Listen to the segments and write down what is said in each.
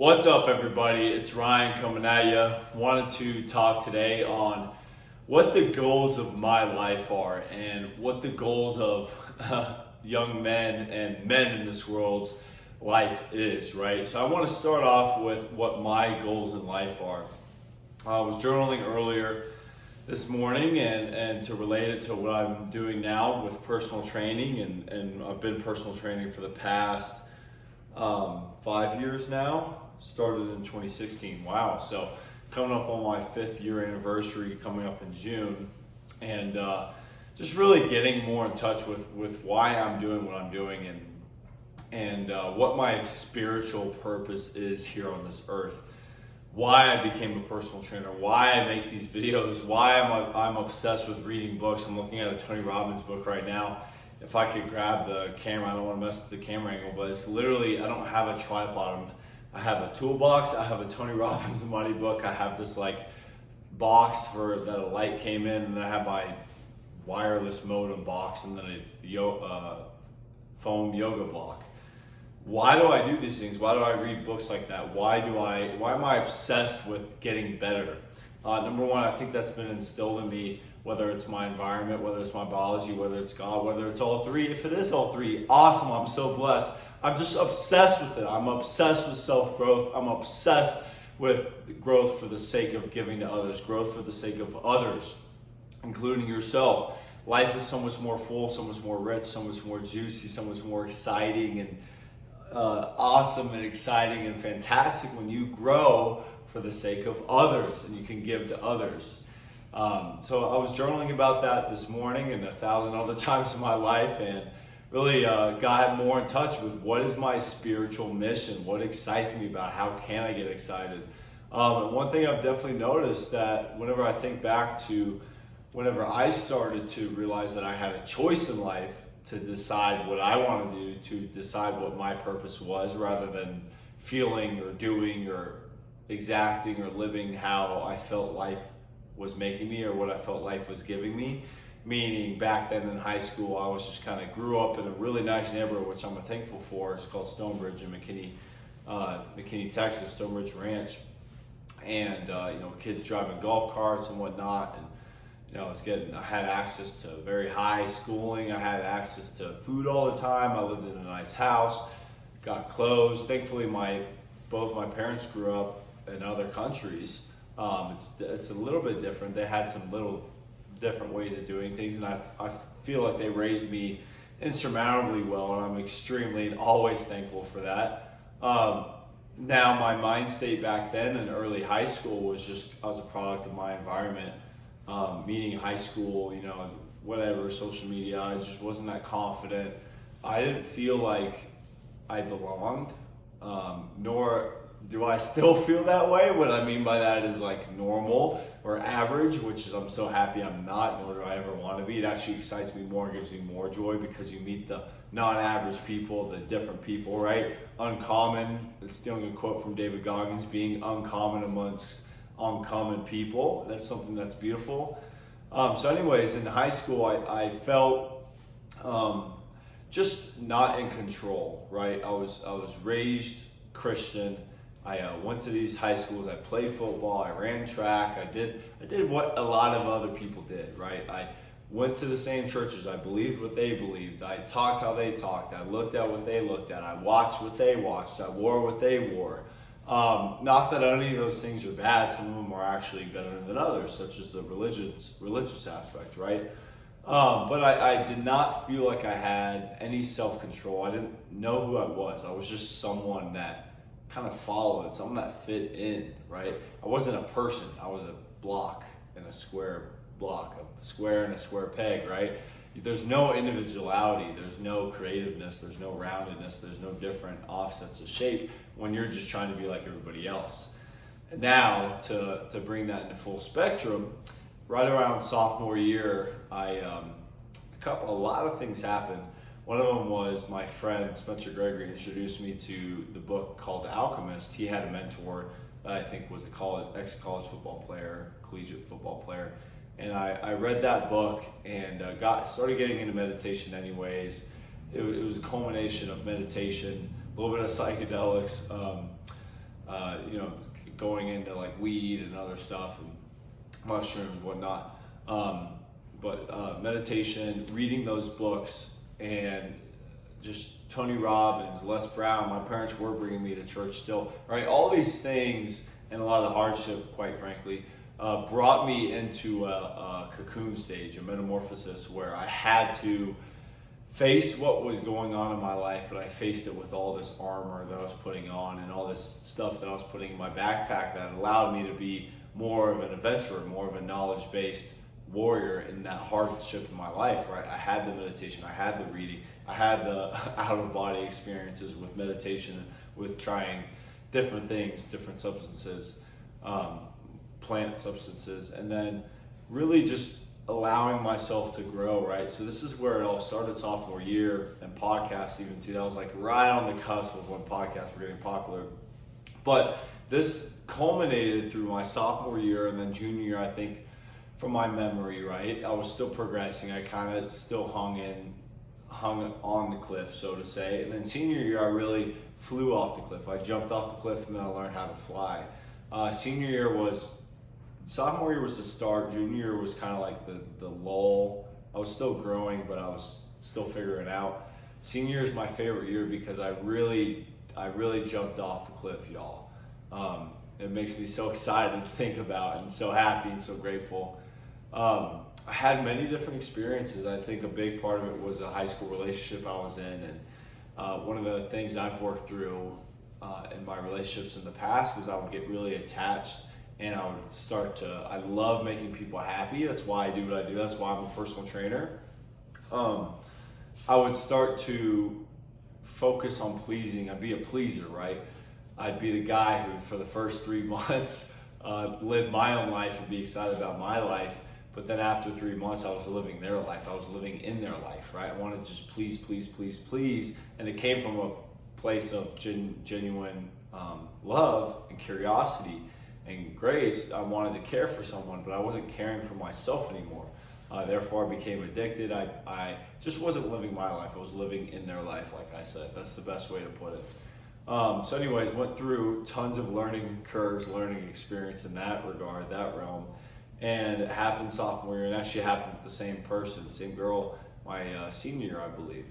What's up, everybody? It's Ryan coming at you. Wanted to talk today on what the goals of my life are and what the goals of young men and men in this world's life is, right? So I want to start off with what my goals in life are. I was journaling earlier this morning and to relate it to what I'm doing now with personal training, and I've been personal training for the past 5 years now. Started in 2016. Wow. So coming up on my 5th year anniversary coming up in June, and just really getting more in touch with why I'm doing what I'm doing and what my spiritual purpose is here on this earth. Why I became a personal trainer, why I make these videos, why I'm obsessed with reading books. I'm looking at a Tony Robbins book right now. If I could grab the camera, I don't want to mess with the camera angle, but it's literally, I don't have a tripod. I have a toolbox, I have a Tony Robbins money book, I have this like box for that a light came in, and I have my wireless modem box, and then a foam yoga block. Why do I do these things? Why do I read books like that? Why am I obsessed with getting better? Number one, I think that's been instilled in me, whether it's my environment, whether it's my biology, whether it's God, whether it's all three. If it is all three, awesome, I'm so blessed. I'm just obsessed with it. I'm obsessed with self-growth. I'm obsessed with growth for the sake of giving to others, growth for the sake of others, including yourself. Life is so much more full, so much more rich, so much more juicy, so much more exciting and awesome and exciting and fantastic when you grow for the sake of others and you can give to others. So I was journaling about that this morning and 1,000 other times in my life, and really got more in touch with what is my spiritual mission, what excites me about, how can I get excited. And one thing I've definitely noticed that whenever I think back to whenever I started to realize that I had a choice in life to decide what I want to do, to decide what my purpose was, rather than feeling or doing or exacting or living how I felt life was making me or what I felt life was giving me. Meaning back then in high school, I was just kind of grew up in a really nice neighborhood, which I'm thankful for. It's called Stonebridge in McKinney, Texas, Stonebridge Ranch. And, kids driving golf carts and whatnot. And, I had access to very high schooling. I had access to food all the time. I lived in a nice house, got clothes. Thankfully, both my parents grew up in other countries. It's a little bit different. They had some little different ways of doing things, and I feel like they raised me insurmountably well, and I'm extremely and always thankful for that. Now my mind state back then in early high school was just, I was a product of my environment, meaning high school, whatever, social media. I just wasn't that confident. I didn't feel like I belonged, nor do I still feel that way. What I mean by that is like normal or average, which is I'm so happy I'm not, nor do I ever want to be. It actually excites me more and gives me more joy because you meet the non-average people, the different people, right? Uncommon, it's stealing a quote from David Goggins, being uncommon amongst uncommon people. That's something that's beautiful. So anyways, in high school, I felt just not in control, right? I was raised Christian. I went to these high schools, I played football, I ran track, I did what a lot of other people did, right? I went to the same churches, I believed what they believed, I talked how they talked, I looked at what they looked at, I watched what they watched, I wore what they wore. Not that any of those things are bad, some of them are actually better than others, such as the religious aspect, right? But I did not feel like I had any self-control. I didn't know who I was. I was just someone that kind of followed, something that fit in, right? I wasn't a person. I was a block in a square block, a square in a square peg, right? There's no individuality, there's no creativeness, there's no roundedness, there's no different offsets of shape when you're just trying to be like everybody else. And now to bring that into full spectrum, right around sophomore year, a lot of things happened. One of them was my friend Spencer Gregory introduced me to the book called The Alchemist. He had a mentor that I think was ex-college football player, collegiate football player. And I read that book and started getting into meditation anyways. It was a culmination of meditation, a little bit of psychedelics, going into like weed and other stuff and mushrooms and whatnot. But meditation, reading those books, and just Tony Robbins, Les Brown. My parents were bringing me to church still, right? All these things and a lot of the hardship, quite frankly, brought me into a cocoon stage, a metamorphosis, where I had to face what was going on in my life, but I faced it with all this armor that I was putting on and all this stuff that I was putting in my backpack that allowed me to be more of an adventurer, more of a knowledge-based warrior in that hardship in my life, right? I had the meditation, I had the reading, I had the out-of-body experiences with meditation, with trying different things, different substances, plant substances, and then really just allowing myself to grow, right? So this is where it all started sophomore year, and podcasts even too. That was like right on the cusp of when podcasts were getting popular. But this culminated through my sophomore year, and then junior year, I think, from my memory, right? I was still progressing. I kind of still hung on the cliff, so to say. And then senior year, I really flew off the cliff. I jumped off the cliff, and then I learned how to fly. Sophomore year was the start. Junior year was kind of like the lull. I was still growing, but I was still figuring it out. Senior year is my favorite year because I really jumped off the cliff, y'all. It makes me so excited to think about and so happy and so grateful. I had many different experiences. I think a big part of it was a high school relationship I was in, and one of the things I've worked through in my relationships in the past was I would get really attached, and I would I love making people happy. That's why I do what I do. That's why I'm a personal trainer. I would start to focus on pleasing. I'd be a pleaser, right? I'd be the guy who, for the first 3 months, lived my own life and be excited about my life. But then after 3 months, I was living their life. I was living in their life, right? I wanted to just please, please, please, please. And it came from a place of genuine love and curiosity and grace. I wanted to care for someone, but I wasn't caring for myself anymore. Therefore, I became addicted. I just wasn't living my life. I was living in their life, like I said. That's the best way to put it. So anyways, went through tons of learning curves, learning experience in that regard, that realm. And it happened sophomore year, and actually happened with the same person, the same girl, my senior year, I believe.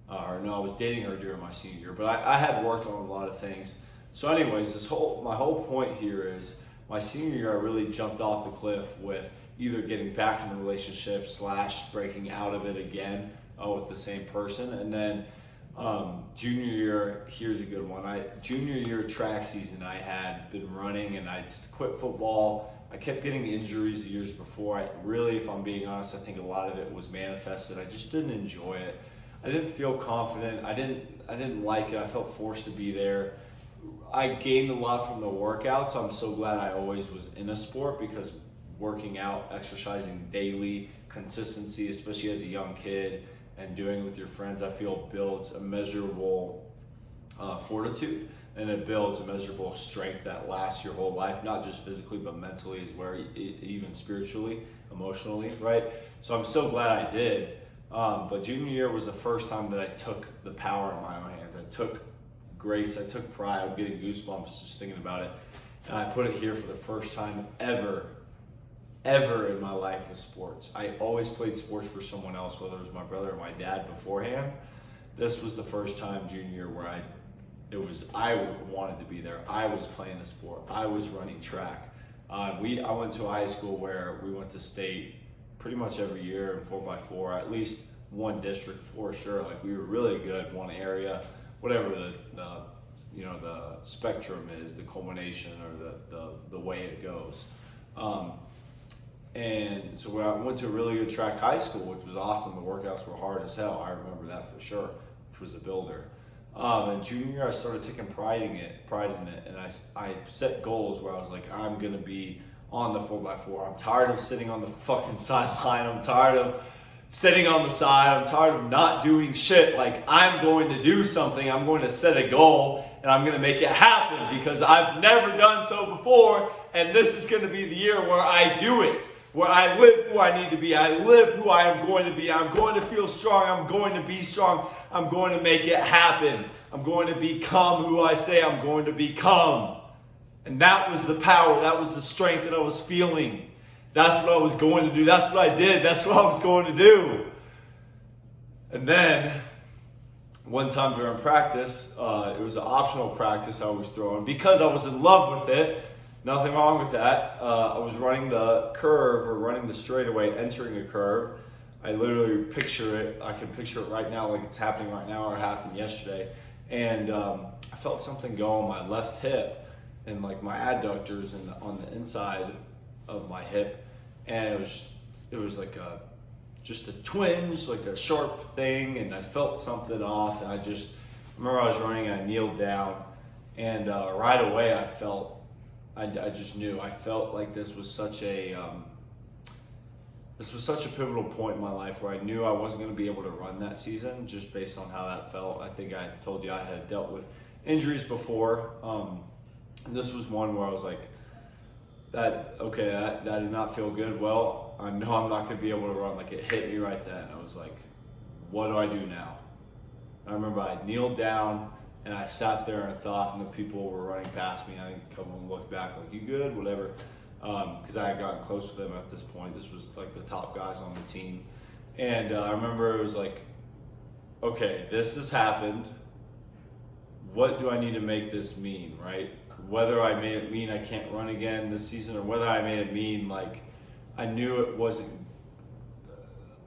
I was dating her during my senior year, but I had worked on a lot of things. So anyways, my whole point here is my senior year, I really jumped off the cliff with either getting back in a relationship / breaking out of it again with the same person. And then junior year, here's a good one. Junior year track season, I had been running and I quit football. I kept getting injuries the years before. If I'm being honest, I think a lot of it was manifested. I just didn't enjoy it. I didn't feel confident. I didn't like it. I felt forced to be there. I gained a lot from the workouts. I'm so glad I always was in a sport, because working out, exercising daily, consistency, especially as a young kid, and doing it with your friends, I feel builds a measurable fortitude, and it builds a measurable strength that lasts your whole life, not just physically, but mentally as well, even spiritually, emotionally, right? So I'm so glad I did. But junior year was the first time that I took the power in my own hands. I took grace, I took pride. I'm getting goosebumps just thinking about it. And I put it here for the first time ever in my life with sports. I always played sports for someone else, whether it was my brother or my dad beforehand. This was the first time junior year where I wanted to be there. I was playing a sport. I was running track. I went to a high school where we went to state pretty much every year in 4x4, at least one district for sure. Like, we were really good, one area, whatever the spectrum is, the culmination or the way it goes. And so I went to a really good track high school, which was awesome. The workouts were hard as hell. I remember that for sure, which was a builder. And junior year, I started taking pride in it, and I set goals where I was like, I'm gonna be on the 4x4. I'm tired of sitting on the fucking sideline. I'm tired of sitting on the side. I'm tired of not doing shit. Like, I'm going to do something. I'm going to set a goal, and I'm going to make it happen, because I've never done so before, and this is going to be the year where I do it, where I live who I need to be. I live who I am going to be. I'm going to feel strong. I'm going to be strong. I'm going to make it happen. I'm going to become who I say I'm going to become. And that was the power, that was the strength that I was feeling. That's what I was going to do. That's what I did. That's what I was going to do. And then, one time during practice, it was an optional practice I was throwing because I was in love with it. Nothing wrong with that. I was running the curve or running the straightaway, entering a curve. I literally picture it. I can picture it right now like it's happening right now or it happened yesterday. And I felt something go on my left hip and like my adductors and on the inside of my hip. And it was like just a twinge, like a sharp thing, and I felt something off, and I remember I was running and I kneeled down, and right away I just knew. I felt like this was such a pivotal point in my life where I knew I wasn't going to be able to run that season just based on how that felt. I think I told you I had dealt with injuries before. And this was one where I was like, that did not feel good. Well, I know I'm not going to be able to run. Like, it hit me right then. I was like, what do I do now? And I remember I kneeled down and I sat there and thought, and the people were running past me. I think a couple of them looked back like, you good? Whatever. Because I had gotten close with them at this point. This was like the top guys on the team. And I remember it was like, okay, this has happened. What do I need to make this mean, right? Whether I made it mean I can't run again this season or whether I made it mean like I knew it wasn't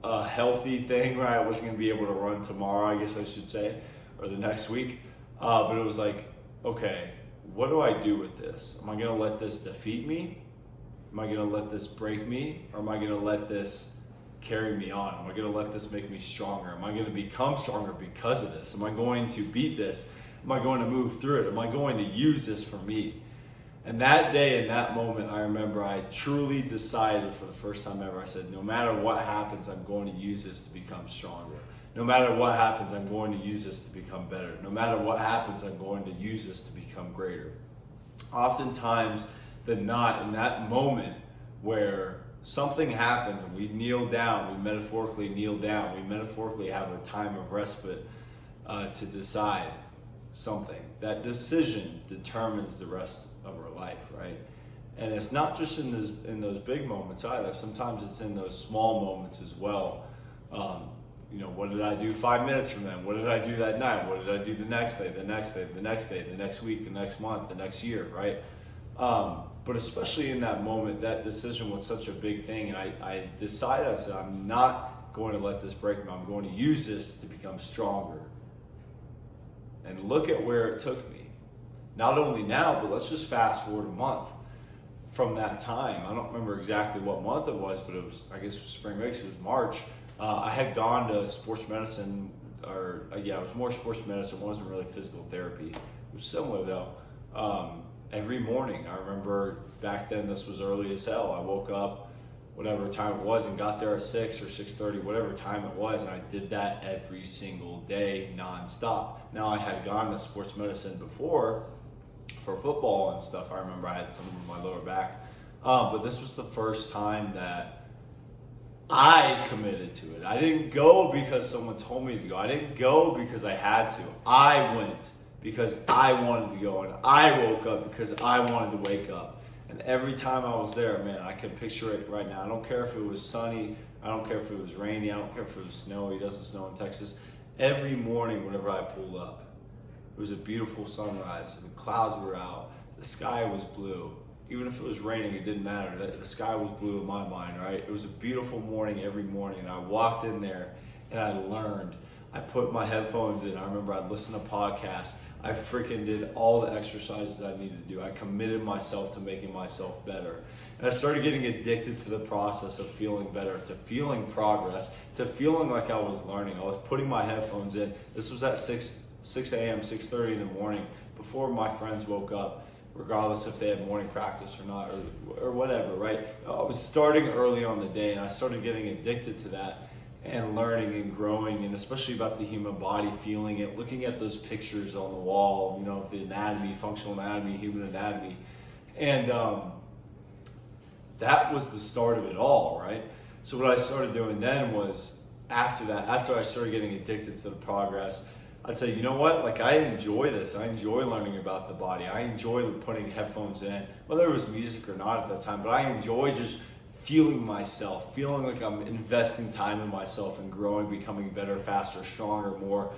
a healthy thing, right? I wasn't going to be able to run tomorrow, I guess I should say, or the next week. But it was like, okay, what do I do with this? Am I going to let this defeat me? Am I going to let this break me? Or am I going to let this carry me on? Am I going to let this make me stronger? Am I going to become stronger because of this? Am I going to beat this? Am I going to move through it? Am I going to use this for me? And that day, in that moment, I remember I truly decided for the first time ever, I said, no matter what happens, I'm going to use this to become stronger. No matter what happens, I'm going to use this to become better. No matter what happens, I'm going to use this to become greater. Oftentimes than not, in that moment where something happens and we kneel down, we metaphorically kneel down, we metaphorically have a time of respite to decide something. That decision determines the rest of our life, right? And it's not just in those big moments either. Sometimes it's in those small moments as well. What did I do 5 minutes from then? What did I do that night? What did I do the next day, the next day, the next day, the next week, the next month, the next year, right? But especially in that moment, that decision was such a big thing. And I decided, I said, I'm not going to let this break me. I'm going to use this to become stronger. And look at where it took me. Not only now, but let's just fast forward a month from that time. I don't remember exactly what month it was, but it was, I guess, spring break, so it was March. I had gone to sports medicine, it was more sports medicine. It wasn't really physical therapy. It was similar though. Every morning, I remember back then, this was early as hell. I woke up, whatever time it was, and got there at 6 or 6:30, whatever time it was, and I did that every single day, nonstop. Now, I had gone to sports medicine before for football and stuff. I remember I had something with my lower back, but this was the first time that I committed to it. I didn't go because someone told me to go. I didn't go because I had to. I went because I wanted to go, and I woke up because I wanted to wake up. And every time I was there, man, I can picture it right now. I don't care if it was sunny. I don't care if it was rainy. I don't care if it was snowy. It doesn't snow in Texas. Every morning, whenever I pulled up, it was a beautiful sunrise. The clouds were out. The sky was blue. Even if it was raining, it didn't matter. The sky was blue in my mind, right? It was a beautiful morning every morning. And I walked in there and I learned. I put my headphones in. I remember I'd listen to podcasts. I freaking did all the exercises I needed to do. I committed myself to making myself better. And I started getting addicted to the process of feeling better, to feeling progress, to feeling like I was learning. I was putting my headphones in. This was at 6 a.m., 6:30 in the morning, before my friends woke up, regardless if they had morning practice or not, or whatever, right? I was starting early on the day, and I started getting addicted to that and learning and growing, and especially about the human body, feeling it, looking at those pictures on the wall, of the anatomy, functional anatomy, human anatomy. And that was the start of it all, right? So what I started doing then was, after I started getting addicted to the progress, I'd say, you know what, like I enjoy this. I enjoy learning about the body. I enjoy putting headphones in, whether it was music or not at that time, but I enjoy just feeling myself, feeling like I'm investing time in myself and growing, becoming better, faster, stronger, more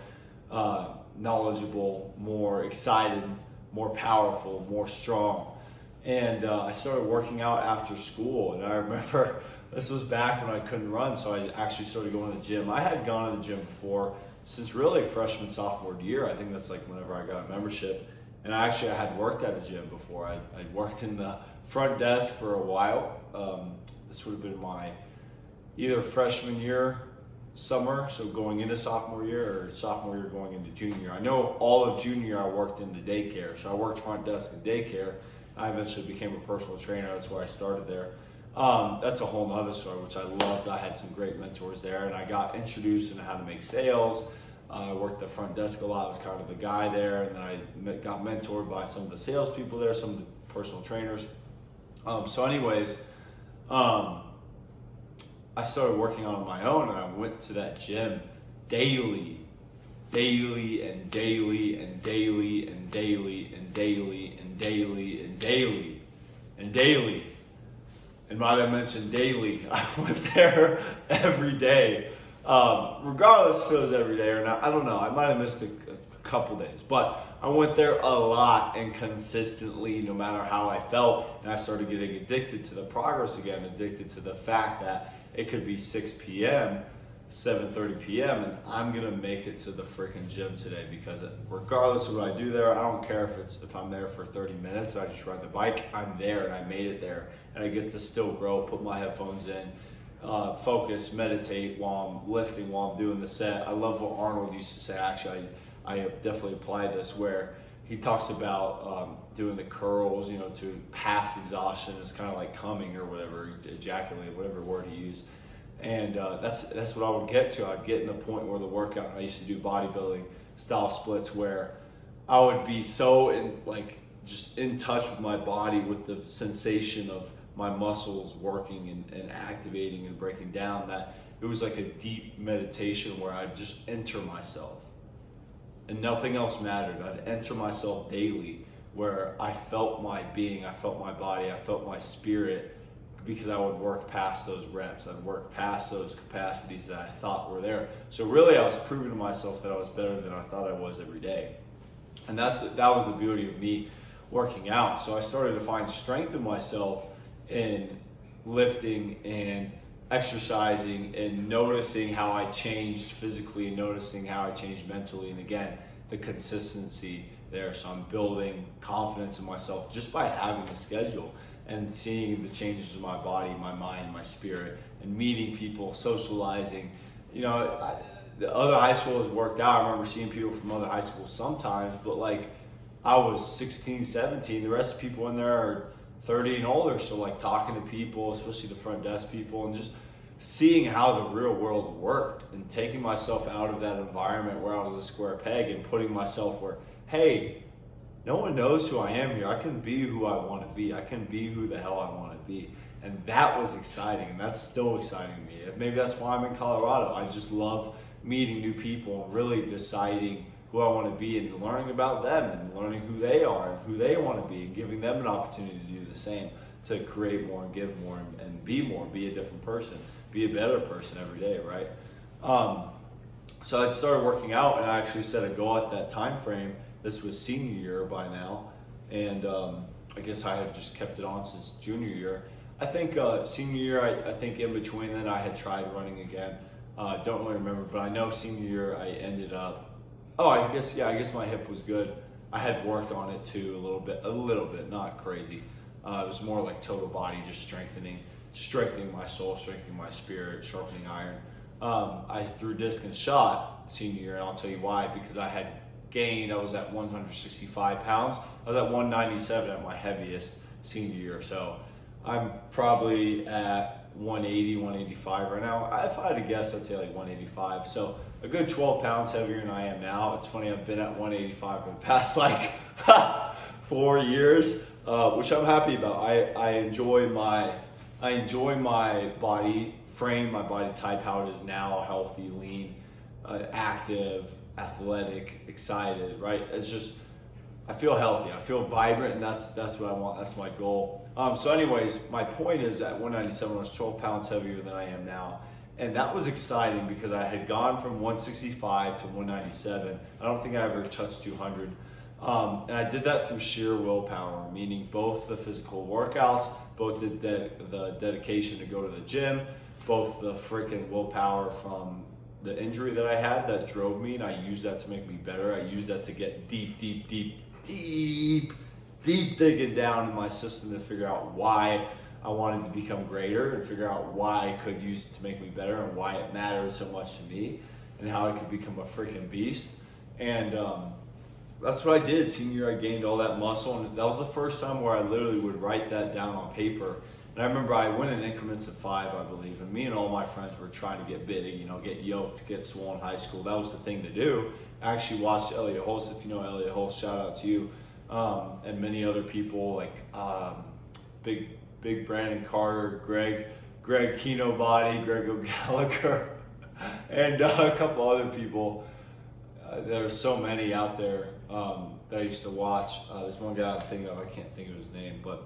knowledgeable, more excited, more powerful, more strong. And I started working out after school, and I remember this was back when I couldn't run, so I actually started going to the gym. I had gone to the gym before since really freshman, sophomore year. I think that's like whenever I got a membership. And I had worked at a gym before. I worked in the front desk for a while. This would have been my either freshman year, summer, so going into sophomore year, or sophomore year going into junior year. I know all of junior year I worked in the daycare. So I worked front desk in daycare. I eventually became a personal trainer. That's where I started there. That's a whole nother story, which I loved. I had some great mentors there, and I got introduced into how to make sales. I worked the front desk a lot. I was kind of the guy there, and then I got mentored by some of the salespeople there, some of the personal trainers. So anyways, I started working on my own, and I went to that gym daily and daily and daily and daily and daily and daily and daily and daily. And by that I mentioned daily, I went there every day. Regardless if it was every day or not, I don't know. I might have missed a couple days, but I went there a lot and consistently, no matter how I felt. And I started getting addicted to the progress again, addicted to the fact that it could be 6 p.m., 7:30 p.m., and I'm gonna make it to the freaking gym today, because regardless of what I do there, I don't care if I'm there for 30 minutes. I just ride the bike. I'm there, and I made it there, and I get to still grow. Put my headphones in, focus, meditate while I'm lifting, while I'm doing the set. I love what Arnold used to say. Actually, I definitely apply this, where he talks about doing the curls, to pass exhaustion. It's kind of like coming or whatever, ejaculate, whatever word he used. And that's what I would get to. I'd get in the point where the workout, I used to do bodybuilding style splits, where I would be so just in touch with my body, with the sensation of my muscles working and activating and breaking down, that it was like a deep meditation where I'd just enter myself and nothing else mattered. I'd enter myself daily, where I felt my being, I felt my body, I felt my spirit, because I would work past those reps. I'd work past those capacities that I thought were there. So really I was proving to myself that I was better than I thought I was every day. And that was the beauty of me working out. So I started to find strength in myself in lifting and exercising, and noticing how I changed physically, and noticing how I changed mentally. And again, the consistency there. So I'm building confidence in myself just by having a schedule, and seeing the changes in my body, my mind, my spirit, and meeting people, socializing. The other high schools worked out. I remember seeing people from other high schools sometimes, but I was 16, 17. The rest of the people in there are 30 and older. So talking to people, especially the front desk people, and just seeing how the real world worked, and taking myself out of that environment where I was a square peg, and putting myself where, hey, no one knows who I am here. I can be who I want to be. I can be who the hell I want to be. And that was exciting, and that's still exciting to me. Maybe that's why I'm in Colorado. I just love meeting new people and really deciding who I want to be, and learning about them, and learning who they are and who they want to be, and giving them an opportunity to do the same, to create more and give more and be more, be a different person, be a better person every day, right? So I'd started working out, and I actually set a goal at that time frame. This was senior year by now, and I guess I had just kept it on since junior year. I think senior year, I think in between then I had tried running again. Don't really remember, but I know senior year I ended up, I guess my hip was good. I had worked on it too a little bit, not crazy. It was more like total body, just strengthening my soul, strengthening my spirit, sharpening iron. I threw disc and shot senior year, and I'll tell you why, because I had gained. I was at 165 pounds. I was at 197 at my heaviest senior year. So I'm probably at 180, 185 right now. If I had to guess, I'd say 185. So a good 12 pounds heavier than I am now. It's funny, I've been at 185 for the past 4 years, which I'm happy about. I enjoy my body frame, my body type, how it is now, healthy, lean, active, athletic, excited, right? It's just, I feel healthy, I feel vibrant, and that's what I want. That's my goal. So anyways, my point is that 197 was 12 pounds heavier than I am now. And that was exciting because I had gone from 165 to 197. I don't think I ever touched 200. And I did that through sheer willpower, meaning both the physical workouts, both the dedication to go to the gym, both the freaking willpower from the injury that I had that drove me, and I used that to make me better. I used that to get deep digging down in my system to figure out why I wanted to become greater and figure out why I could use it to make me better and why it mattered so much to me and how I could become a freaking beast. And that's what I did. Senior year, I gained all that muscle, and that was the first time where I literally would write that down on paper. And I remember I went in increments of 5, I believe, and me and all my friends were trying to get big, get yoked, get swole in high school. That was the thing to do. I actually watched Elliot Holst. If you know Elliot Holst, shout out to you, and many other people like Big Brandon Carter, Greg Kino Body, Greg O'Gallagher, and a couple other people. There are so many out there that I used to watch. There's one guy I'm thinking of, I can't think of his name, but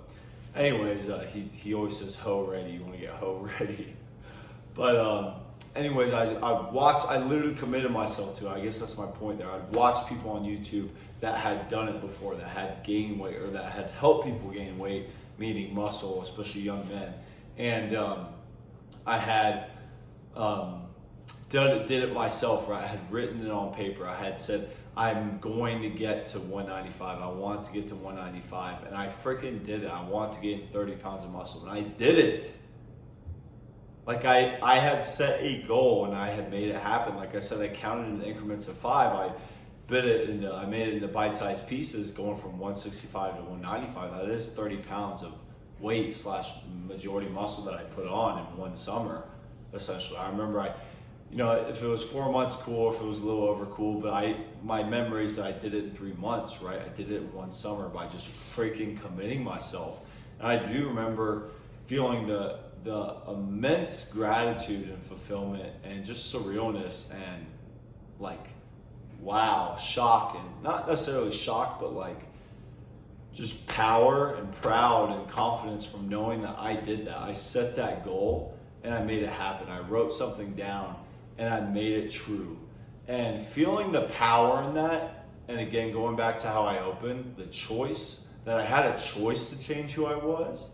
anyways, he always says "ho ready." You want to get ho ready. But anyways, I literally committed myself to it. I guess that's my point there. I'd watch people on YouTube that had done it before, that had gained weight or that had helped people gain weight, meaning muscle, especially young men. And I had did it myself, right? I had written it on paper. I had said, I'm going to get to 195. I want to get to 195. And I freaking did it. I want to gain 30 pounds of muscle. And I did it. Like I had set a goal and I had made it happen. Like I said, I counted in increments of 5. I made it into bite-sized pieces going from 165 to 195. That is 30 pounds of weight / majority muscle that I put on in one summer, essentially. I remember if it was 4 months, cool. If it was a little over, cool. But my memory is that I did it in 3 months, right? I did it in one summer by just freaking committing myself. And I do remember feeling the immense gratitude and fulfillment and just surrealness and like, wow, shock, and not necessarily shock, but like just power and proud and confidence from knowing that I did that. I set that goal and I made it happen. I wrote something down and I made it true. And feeling the power in that, and again, going back to how I opened, the choice, that I had a choice to change who I was.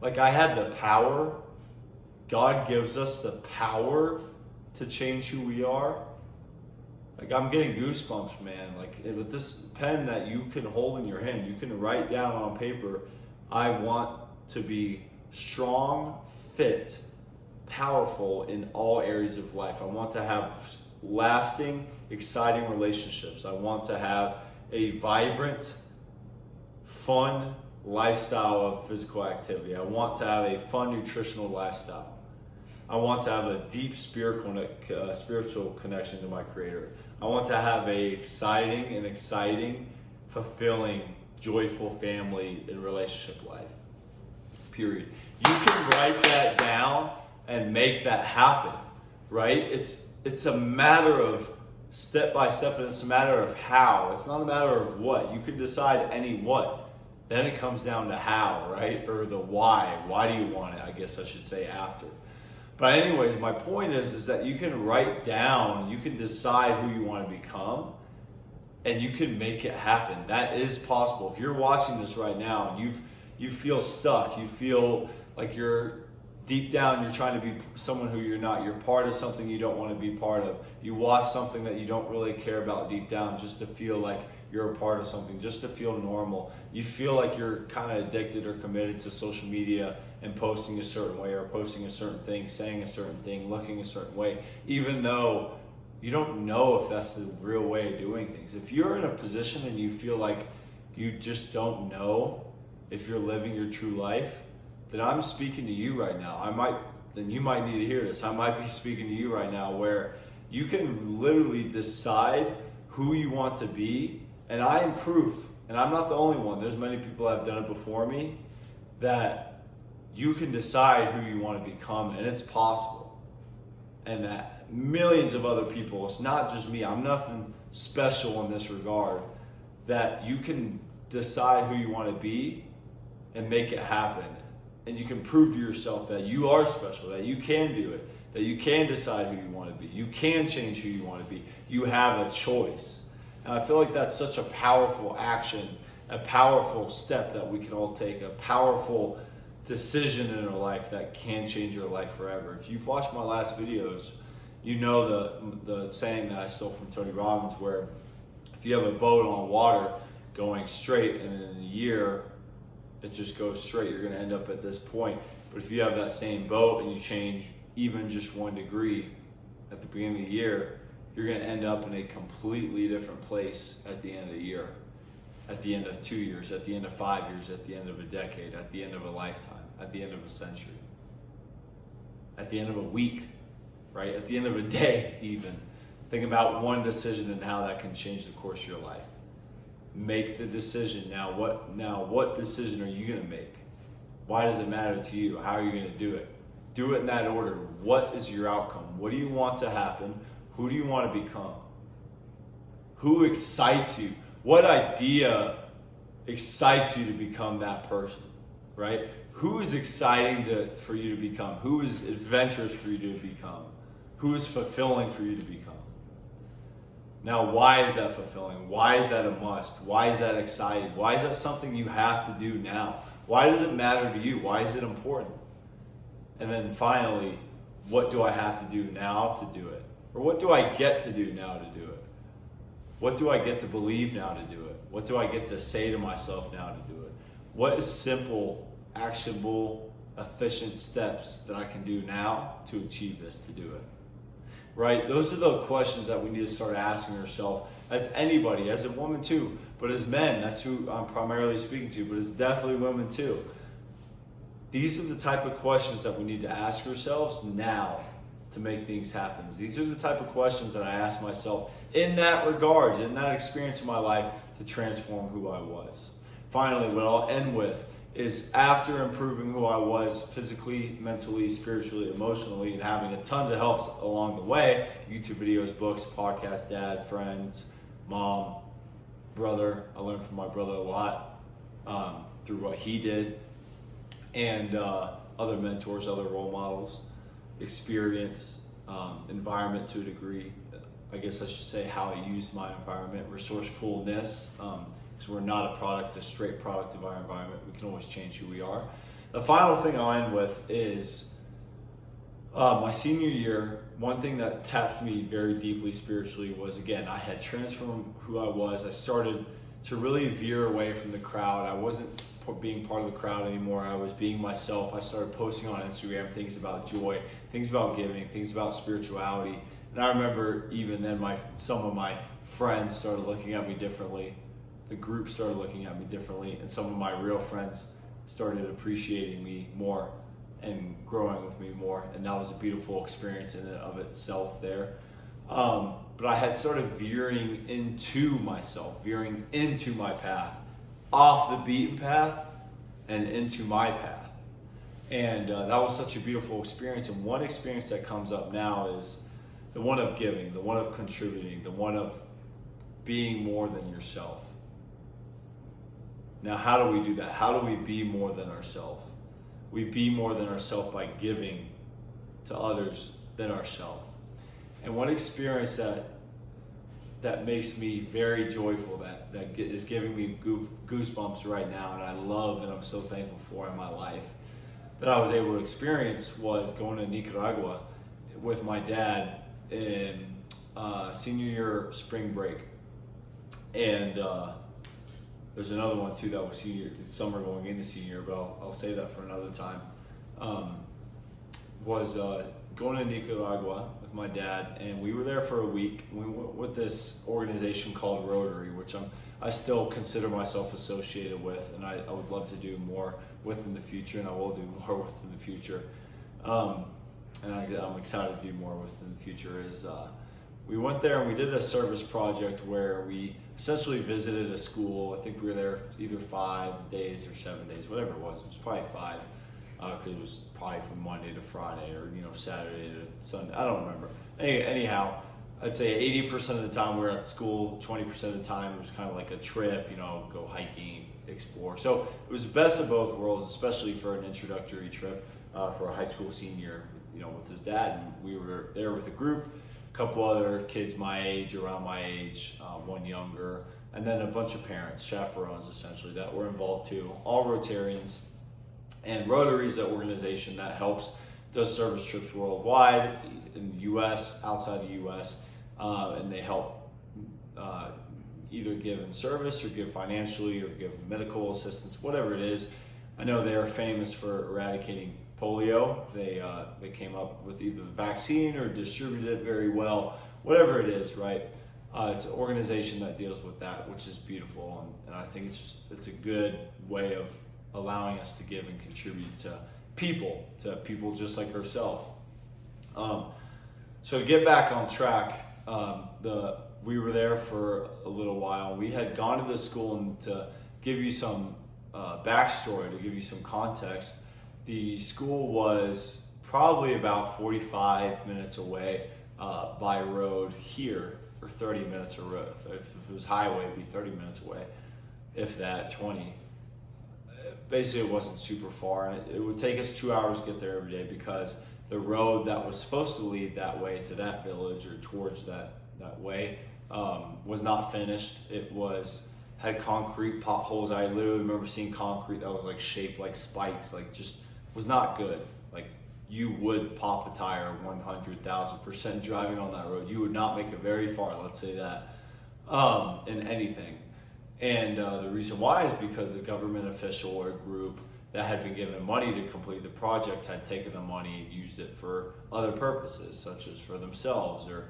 Like I had the power. God gives us the power to change who we are. Like I'm getting goosebumps, man. Like with this pen that you can hold in your hand, you can write down on paper, I want to be strong, fit, powerful in all areas of life. I want to have lasting, exciting relationships. I want to have a vibrant, fun lifestyle of physical activity. I want to have a fun nutritional lifestyle. I want to have a deep spiritual connection to my Creator. I want to have a exciting, fulfilling, joyful family and relationship life. Period. You can write that down and make that happen, right? It's a matter of step by step, and it's a matter of how. It's not a matter of what. You can decide any what. Then it comes down to how, right? Or the why. Why do you want it? I guess I should say after. But anyways, my point is that you can write down, you can decide who you want to become, and you can make it happen. That is possible. If you're watching this right now and you feel stuck, you feel like you're deep down, you're trying to be someone who you're not. You're part of something you don't want to be part of. You watch something that you don't really care about deep down just to feel like you're a part of something, just to feel normal. You feel like you're kind of addicted or committed to social media and posting a certain way or posting a certain thing, saying a certain thing, looking a certain way, even though you don't know if that's the real way of doing things. If you're in a position and you feel like you just don't know if you're living your true life, then I'm speaking to you right now. Then you might need to hear this. I might be speaking to you right now where you can literally decide who you want to be. And I am proof, and I'm not the only one. There's many people that have done it before me, that you can decide who you want to become, and it's possible. And that millions of other people, it's not just me, I'm nothing special in this regard, that you can decide who you want to be and make it happen. And you can prove to yourself that you are special, that you can do it, that you can decide who you want to be, you can change who you want to be. You have a choice. And I feel like that's such a powerful action, a powerful step that we can all take, a powerful decision in our life that can change your life forever. If you've watched my last videos, you know the saying that I stole from Tony Robbins, where if you have a boat on water going straight and in a year it just goes straight, you're going to end up at this point. But if you have that same boat and you change even just 1 degree at the beginning of the year, you're going to end up in a completely different place at the end of the year, at the end of 2 years, at the end of 5 years, at the end of a decade, at the end of a lifetime, at the end of a century, at the end of a week, right? At the end of a day even. Think about one decision and how that can change the course of your life. Make the decision now. What decision are you going to make? Why does it matter to you? How are you going to do it? Do it in that order. What is your outcome? What do you want to happen? Who do you want to become? Who excites you? What idea excites you to become that person, right? Who is exciting for you to become? Who is adventurous for you to become? Who is fulfilling for you to become? Now, why is that fulfilling? Why is that a must? Why is that exciting? Why is that something you have to do now? Why does it matter to you? Why is it important? And then finally, what do I have to do now to do it? Or what do I get to do now to do it? What do I get to believe now to do it? What do I get to say to myself now to do it? What is simple, actionable, efficient steps that I can do now to achieve this, to do it? Right? Those are the questions that we need to start asking ourselves, as anybody, as a woman too, but as men. That's who I'm primarily speaking to, but it's definitely women too. These are the type of questions that we need to ask ourselves now to make things happen. These are the type of questions that I ask myself in that regard, in that experience of my life, to transform who I was. Finally, what I'll end with is, after improving who I was physically, mentally, spiritually, emotionally, and having a tons of helps along the way, YouTube videos, books, podcasts, dad, friends, mom, brother. I learned from my brother a lot through what he did, and other mentors, other role models, experience, environment to a degree. I guess I should say how I used my environment, resourcefulness, because we're not a straight product of our environment. We can always change who we are. The final thing I'll end with is my senior year. One thing that tapped me very deeply spiritually was, again, I had transformed who I was. I started to really veer away from the crowd. I wasn't being part of the crowd anymore. I was being myself. I started posting on Instagram things about joy, things about giving, things about spirituality. And I remember even then some of my friends started looking at me differently. The group started looking at me differently, and some of my real friends started appreciating me more and growing with me more. And that was a beautiful experience in and of itself there. But I had started veering into myself, veering into my path, off the beaten path and into my path. And that was such a beautiful experience. And one experience that comes up now is the one of giving, the one of contributing, the one of being more than yourself. Now, how do we do that? How do we be more than ourselves? We be more than ourselves by giving to others than ourselves. And one experience that makes me very joyful, that is giving me goosebumps right now, and I love and I'm so thankful for in my life, that I was able to experience, was going to Nicaragua with my dad in senior year spring break. And there's another one too that was summer going into senior year, but I'll say that for another time. Was going to Nicaragua with my dad, and we were there for a week. We went with this organization called Rotary, which I still consider myself associated with, and I would love to do more with in the future, and I will do more with in the future. And I'm excited to do more with in the future. We went there and we did a service project where we essentially visited a school. I think we were there either 5 days or 7 days, whatever it was. It was probably 5. because it was probably from Monday to Friday or Saturday to Sunday. I don't remember. Anyhow, I'd say 80% of the time we were at school, 20% of the time it was kind of like a trip, go hiking, explore. So it was the best of both worlds, especially for an introductory trip for a high school senior, with his dad. And we were there with a group, a couple other kids my age, around my age, one younger, and then a bunch of parents, chaperones essentially, that were involved too, all Rotarians. And Rotary is an organization that does service trips worldwide, in the U.S., outside the U.S., and they help either give in service or give financially or give medical assistance, whatever it is. I know they are famous for eradicating polio. They came up with either the vaccine or distributed it very well, whatever it is, right? It's an organization that deals with that, which is beautiful, and I think it's a good way of allowing us to give and contribute to people just like herself. So to get back on track, we were there for a little while. We had gone to the school, and to give you some backstory, to give you some context, the school was probably about 45 minutes away by road here, or 30 minutes a road. If it was highway, it'd be 30 minutes away, if that, 20. Basically, it wasn't super far, and it would take us 2 hours to get there every day, because the road that was supposed to lead that way to that village or towards that way was not finished. It had concrete potholes. I literally remember seeing concrete that was like shaped like spikes, like just was not good. Like you would pop a tire 100,000% driving on that road. You would not make it very far, let's say that, in anything. And the reason why is because the government official or group that had been given money to complete the project had taken the money and used it for other purposes, such as for themselves or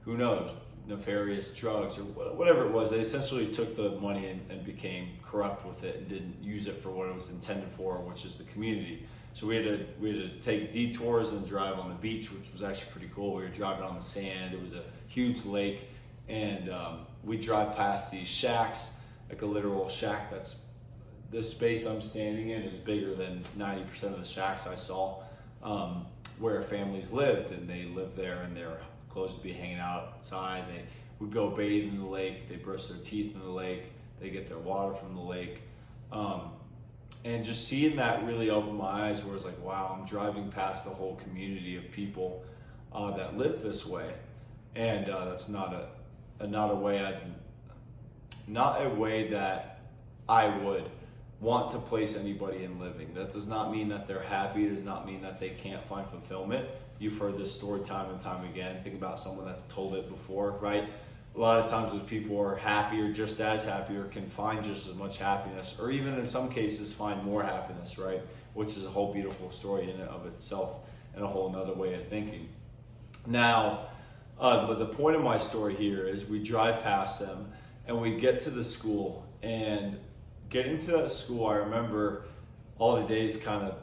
who knows, nefarious drugs or whatever it was. They essentially took the money and became corrupt with it and didn't use it for what it was intended for, which is the community. So we had to take detours and drive on the beach, which was actually pretty cool. We were driving on the sand. It was a huge lake, and we drive past these shacks, like a literal shack that's the space I'm standing in is bigger than 90% of the shacks I saw, where families lived, and they lived there, and their clothes would be hanging outside. They would go bathe in the lake. They brush their teeth in the lake. They get their water from the lake. And just seeing that really opened my eyes, where it's like, wow, I'm driving past a whole community of people that live this way, and that's not a way that I would want to place anybody in living. That does not mean that they're happy. It does not mean that they can't find fulfillment. You've heard this story time and time again. Think about someone that's told it before, right? A lot of times those people are happy or just as happy or can find just as much happiness, or even in some cases find more happiness, right? Which is a whole beautiful story in and of itself and a whole another way of thinking. Now, but the point of my story here is we drive past them and we get to the school, and getting to that school, I remember all the days kind of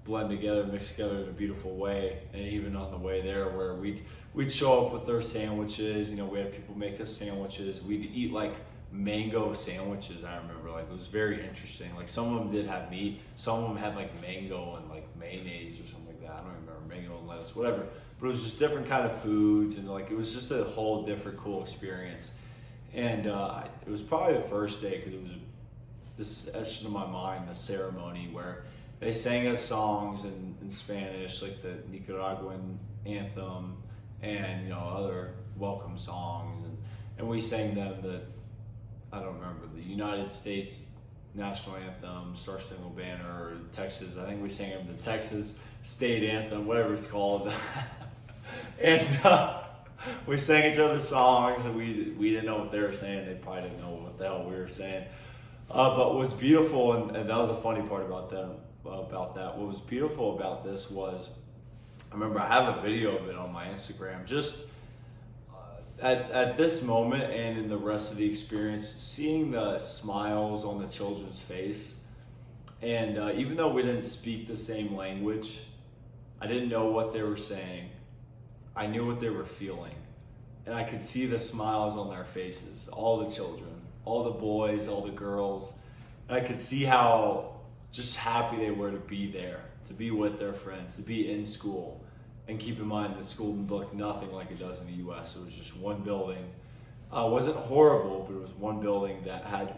blend together, mix together in a beautiful way. And even on the way there, where we'd show up with their sandwiches, we had people make us sandwiches. We'd eat like mango sandwiches. I remember, like, it was very interesting. Like, some of them did have meat, some of them had like mango and like mayonnaise or something like that. I don't remember, mango and lettuce, whatever. But it was just different kind of foods, and like it was just a whole different cool experience. And it was probably the first day, because it was this etched into my mind, the ceremony where they sang us songs in Spanish, like the Nicaraguan anthem, and other welcome songs, and we sang them I don't remember, the United States national anthem, Star Spangled Banner, or Texas. I think we sang them the Texas state anthem, whatever it's called, and we sang each other's songs, and we didn't know what they were saying. They probably didn't know what the hell we were saying. But what was beautiful, and that was a funny part about that. What was beautiful about this was, I remember I have a video of it on my Instagram, just at this moment and in the rest of the experience, seeing the smiles on the children's face. And even though we didn't speak the same language, I didn't know what they were saying. I knew what they were feeling. And I could see the smiles on their faces, all the children, all the boys, all the girls. And I could see how just happy they were to be there, to be with their friends, to be in school. And keep in mind, the school looked nothing like it does in the U.S. It was just one building. It wasn't horrible, but it was one building that had,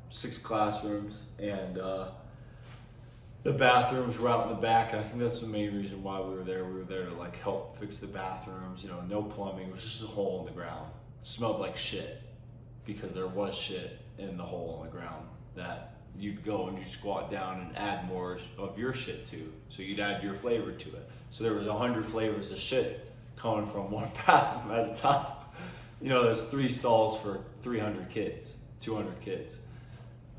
6 classrooms, and the bathrooms were out in the back. And I think that's the main reason why we were there. We were there to like help fix the bathrooms. No plumbing. It was just a hole in the ground. It smelled like shit because there was shit in the hole in the ground that you'd go and you squat down and add more of your shit to. So you'd add your flavor to it. So there was 100 flavors of shit coming from one bathroom at a time. There's 3 stalls for 300 kids, 200 kids.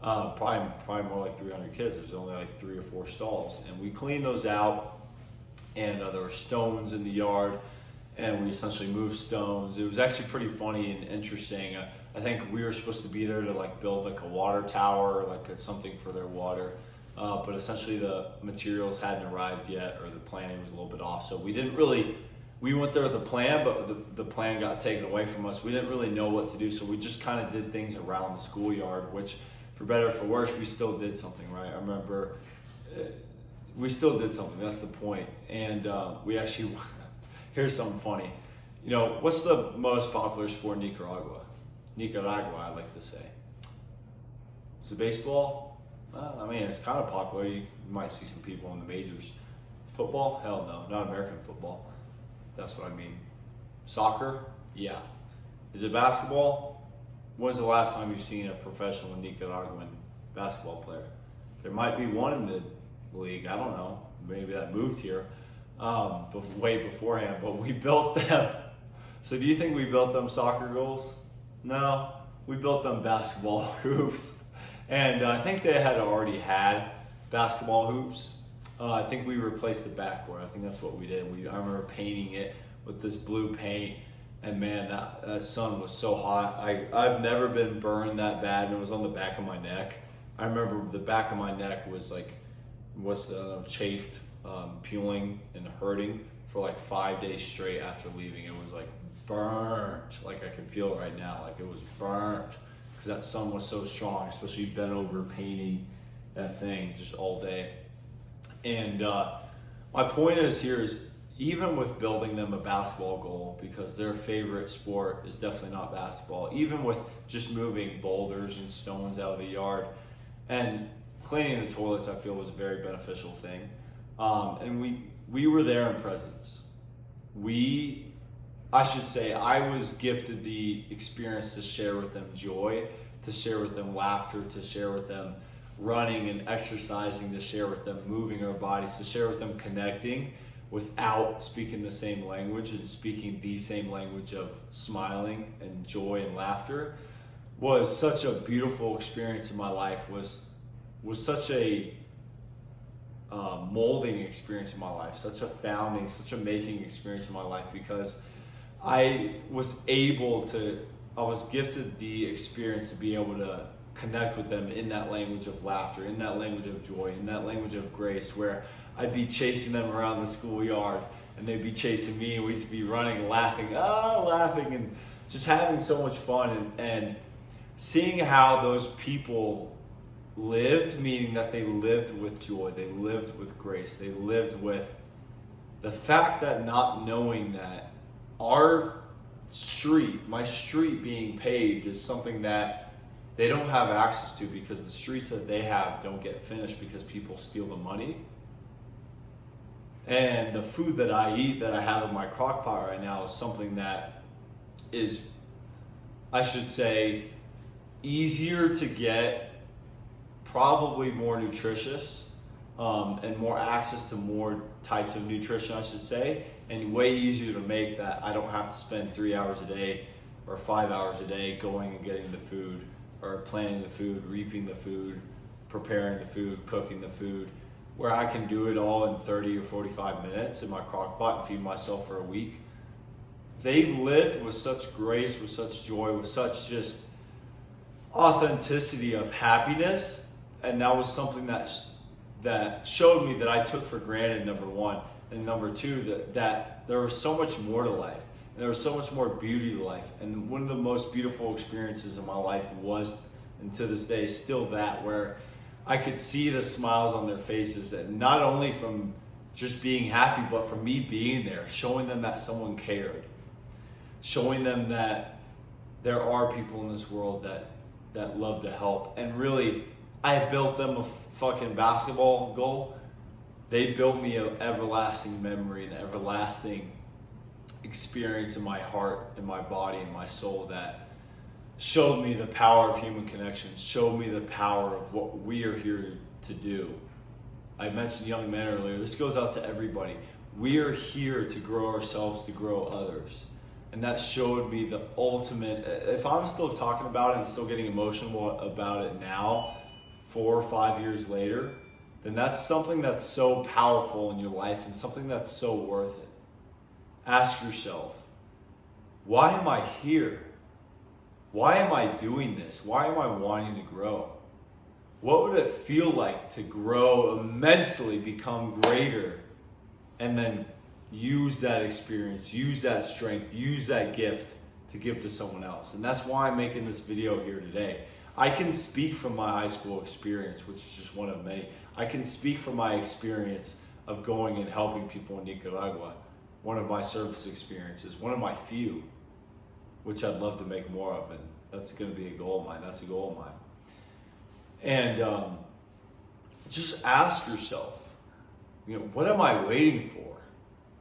Probably more like 300 kids. There's only like 3 or 4 stalls. And we cleaned those out, and there were stones in the yard, and we essentially moved stones. It was actually pretty funny and interesting. I think we were supposed to be there to like build like a water tower, like something for their water. But essentially the materials hadn't arrived yet, or the planning was a little bit off. So we went there with a plan, but the plan got taken away from us. We didn't really know what to do. So we just kind of did things around the schoolyard, which for better or for worse, we still did something, right? I remember we still did something. That's the point. And we actually, here's something funny. What's the most popular sport in Nicaragua? I like to say. Is it baseball? It's kind of popular. You might see some people in the majors. Football? Hell no, not American football. That's what I mean. Soccer? Yeah. Is it basketball? When's the last time you've seen a professional Nicaraguan basketball player? There might be one in the league. I don't know. Maybe that moved here way beforehand, but we built them. So do you think we built them soccer goals? No, we built them basketball hoops. And I think they had already had basketball hoops. I think we replaced the backboard. I think that's what we did. I remember painting it with this blue paint, and man, that sun was so hot. I've never been burned that bad, and it was on the back of my neck. I remember the back of my neck was chafed, peeling and hurting for like 5 days straight after leaving. It was like burnt, like I can feel it right now, like it was burnt, because that sun was so strong, especially bent over painting that thing just all day. And my point is even with building them a basketball goal, because their favorite sport is definitely not basketball, even with just moving boulders and stones out of the yard and cleaning the toilets, I feel was a very beneficial thing. And we were there in presence. I was gifted the experience to share with them joy, to share with them laughter, to share with them running and exercising, to share with them moving our bodies, to share with them connecting without speaking the same language, and speaking the same language of smiling and joy and laughter was such a beautiful experience in my life, was such a molding experience in my life, such a founding, such a making experience in my life, because I was gifted the experience to be able to connect with them in that language of laughter, in that language of joy, in that language of grace, where I'd be chasing them around the schoolyard and they'd be chasing me, and we'd be running and laughing, and just having so much fun, and seeing how those people lived, meaning that they lived with joy, they lived with grace, they lived with the fact that not knowing that my street being paved is something that they don't have access to, because the streets that they have don't get finished because people steal the money. And the food that I eat, that I have in my crock pot right now, is something that is, I should say, easier to get, probably more nutritious, and more access to more types of nutrition, I should say, and way easier to make, that I don't have to spend 3 hours a day or 5 hours a day going and getting the food, or planting the food, reaping the food, preparing the food, cooking the food, where I can do it all in 30 or 45 minutes in my crock pot and feed myself for a week. They lived with such grace, with such joy, with such just authenticity of happiness, and that was something that showed me that I took for granted, number one, and number two, that there was so much more to life, and there was so much more beauty to life. And one of the most beautiful experiences in my life was, and to this day, still that, where I could see the smiles on their faces, and not only from just being happy, but from me being there, showing them that someone cared, showing them that there are people in this world that love to help. And really, I built them a fucking basketball goal. They built me an everlasting memory, an everlasting experience in my heart, in my body, in my soul, that showed me the power of human connection, showed me the power of what we are here to do. I mentioned young men earlier. This goes out to everybody. We are here to grow ourselves, to grow others. And that showed me the ultimate. If I'm still talking about it and still getting emotional about it now, 4 or 5 years later, then that's something that's so powerful in your life and something that's so worth it. Ask yourself, why am I here? Why am I doing this? Why am I wanting to grow? What would it feel like to grow immensely, become greater, and then use that experience, use that strength, use that gift to give to someone else? And that's why I'm making this video here today. I can speak from my high school experience, which is just one of many. I can speak from my experience of going and helping people in Nicaragua, one of my service experiences, one of my few, which I'd love to make more of, and that's going to be a goal of mine. That's a goal of mine. And just ask yourself, what am I waiting for?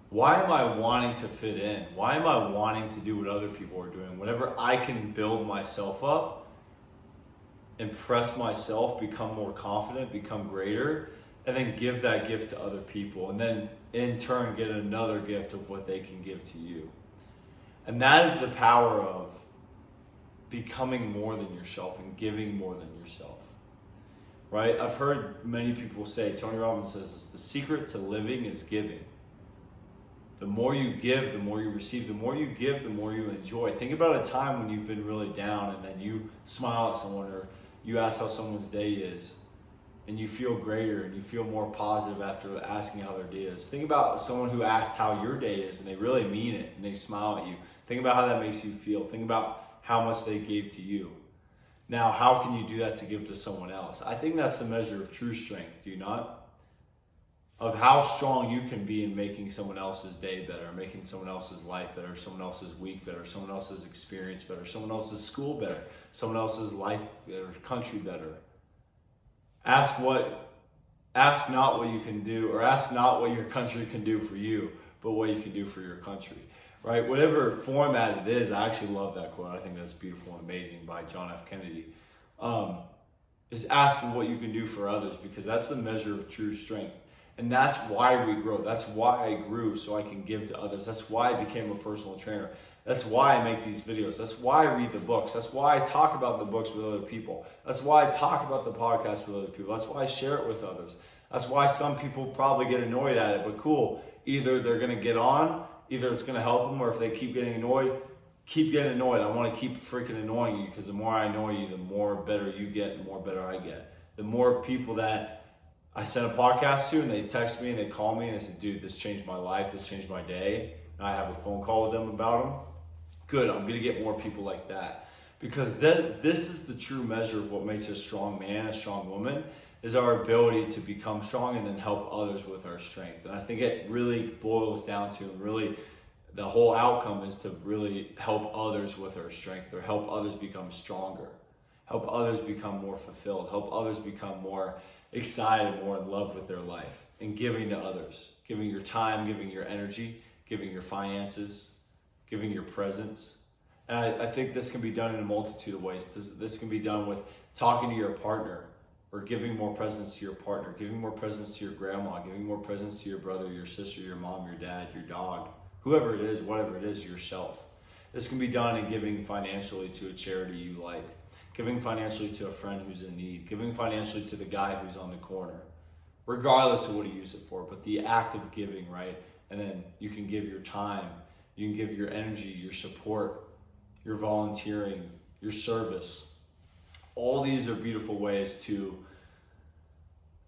Why am I wanting to fit in? Why am I wanting to do what other people are doing? Whenever I can build myself up, impress myself, become more confident, become greater, and then give that gift to other people, and then in turn get another gift of what they can give to you. And that is the power of becoming more than yourself and giving more than yourself. Right? I've heard many people say, Tony Robbins says this, the secret to living is giving. The more you give, the more you receive. The more you give, the more you enjoy. Think about a time when you've been really down and then you smile at someone or you ask how someone's day is and you feel greater and you feel more positive after asking how their day is. Think about someone who asked how your day is and they really mean it and they smile at you. Think about how that makes you feel. Think about how much they gave to you. Now, how can you do that to give to someone else? I think that's the measure of true strength, do you not? Of how strong you can be in making someone else's day better, making someone else's life better, someone else's week better, someone else's experience better, someone else's school better, someone else's life better, country better. Ask not what you can do, or ask not what your country can do for you, but what you can do for your country. Right? Whatever format it is, I actually love that quote. I think that's beautiful and amazing by John F. Kennedy. Is asking what you can do for others, because that's the measure of true strength. And that's why we grow. That's why I grew, so I can give to others. That's why I became a personal trainer. That's why I make these videos. That's why I read the books. That's why I talk about the books with other people. That's why I talk about the podcast with other people. That's why I share it with others. That's why some people probably get annoyed at it, but cool. Either they're going to get on, either it's going to help them, or if they keep getting annoyed, keep getting annoyed. I want to keep freaking annoying you, because the more I annoy you, the more better you get, the more better I get. The more people that I send a podcast to and they text me and they call me and they say, dude, this changed my life, this changed my day, and I have a phone call with them about them, good, I'm going to get more people like that. Because this is the true measure of what makes a strong man, a strong woman, is our ability to become strong and then help others with our strength. And I think it really boils down to, and really the whole outcome is to really help others with our strength, or help others become stronger, help others become more fulfilled, help others become more excited, more in love with their life, and giving to others, giving your time, giving your energy, giving your finances, giving your presence. And I think this can be done in a multitude of ways. This can be done with talking to your partner, or giving more presence to your partner, giving more presence to your grandma, giving more presence to your brother, your sister, your mom, your dad, your dog, whoever it is, whatever it is, yourself. This can be done in giving financially to a charity you like, giving financially to a friend who's in need, giving financially to the guy who's on the corner, regardless of what he used it for, but the act of giving, right? And then you can give your time, you can give your energy, your support, your volunteering, your service. All these are beautiful ways to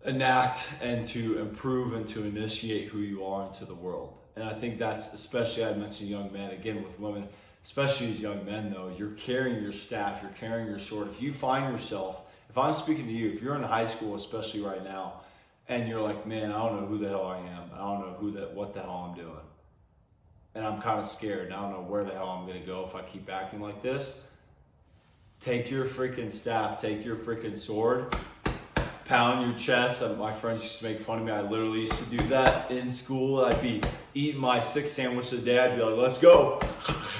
enact and to improve and to initiate who you are into the world. And I think that's, especially, I mentioned young men, again with women, especially as young men though, you're carrying your staff, you're carrying your sword. If you find yourself If I'm speaking to you, if you're in high school, especially right now, and you're like, man, I don't know who the hell I am. I don't know what the hell I'm doing. And I'm kind of scared. And I don't know where the hell I'm going to go if I keep acting like this. Take your freaking staff. Take your freaking sword. Pound your chest. My friends used to make fun of me. I literally used to do that in school. I'd be eating my 6 sandwiches a day. I'd be like, let's go.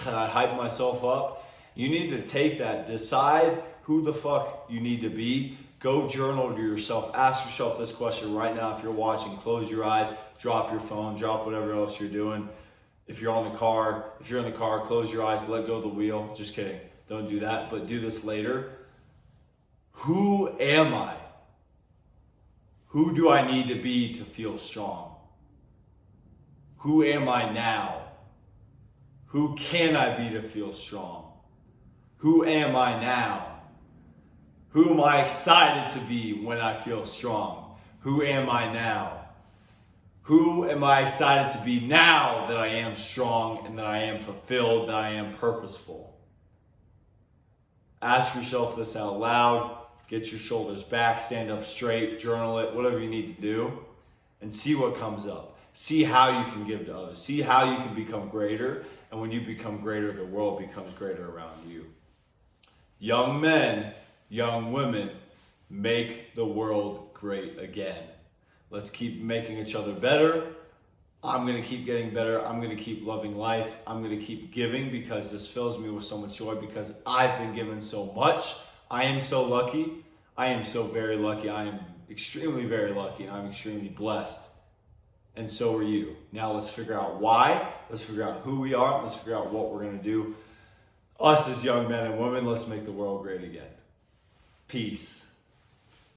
And I'd hype myself up. You need to take that. Decide who the fuck you need to be. Go journal to yourself. Ask yourself this question right now. If you're watching, close your eyes, drop your phone, drop whatever else you're doing. If you're in the car, close your eyes, let go of the wheel. Just kidding. Don't do that, but do this later. Who am I? Who do I need to be to feel strong? Who am I now? Who can I be to feel strong? Who am I now? Who am I excited to be when I feel strong? Who am I now? Who am I excited to be now that I am strong and that I am fulfilled, that I am purposeful? Ask yourself this out loud. Get your shoulders back, stand up straight, journal it, whatever you need to do, and see what comes up. See how you can give to others. See how you can become greater. And when you become greater, the world becomes greater around you. Young men, young women, make the world great again. Let's keep making each other better. I'm going to keep getting better. I'm going to keep loving life. I'm going to keep giving because this fills me with so much joy because I've been given so much. I am so lucky. I am so very lucky. I am extremely very lucky. I'm extremely blessed. And so are you. Now let's figure out why. Let's figure out who we are. Let's figure out what we're going to do. Us as young men and women, let's make the world great again. Peace.